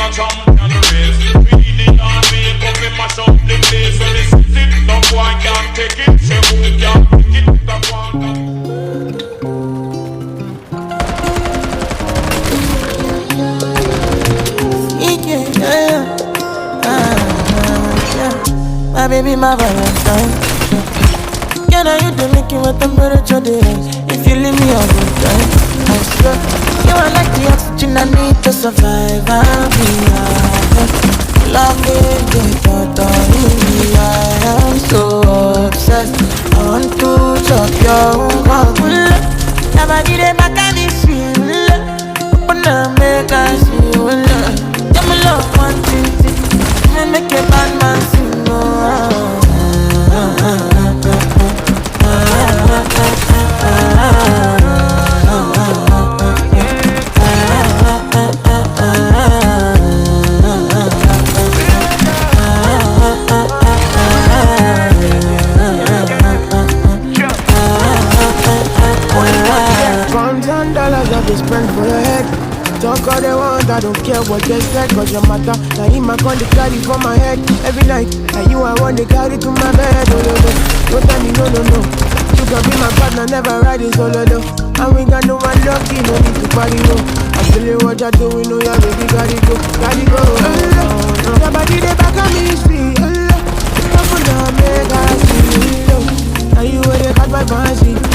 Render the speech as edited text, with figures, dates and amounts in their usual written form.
a champion race. We the army, but we mash up the place. When they sit it, no boy can take it. Say who can take it, the one. My baby, my Valentine. Can I you to make you a temperature days? If you leave me a good time, I swear you are like the oxygen I need to survive. I'll be honest. Love me, I am so obsessed. I want to chop your heart. Never did it back at this feel. Open up, make us feel love. Give me love, one thing. Make a bad man sing. Spend for your head. Talk all they want, I don't care what they say. Cause your matter, now him I call the carry for my head every night. And you I want to carry to my bed. Oh, no, no. Don't tell me no, no, no. You can be my partner, never ride it solo, no. And we got no one lucky, no need to party, no. I'm feeling what you're doing, no, yeah, baby, gotta go, gotta go. Your body, they back on me, sweet. I'm gonna make us feel. And you where they got my fancy.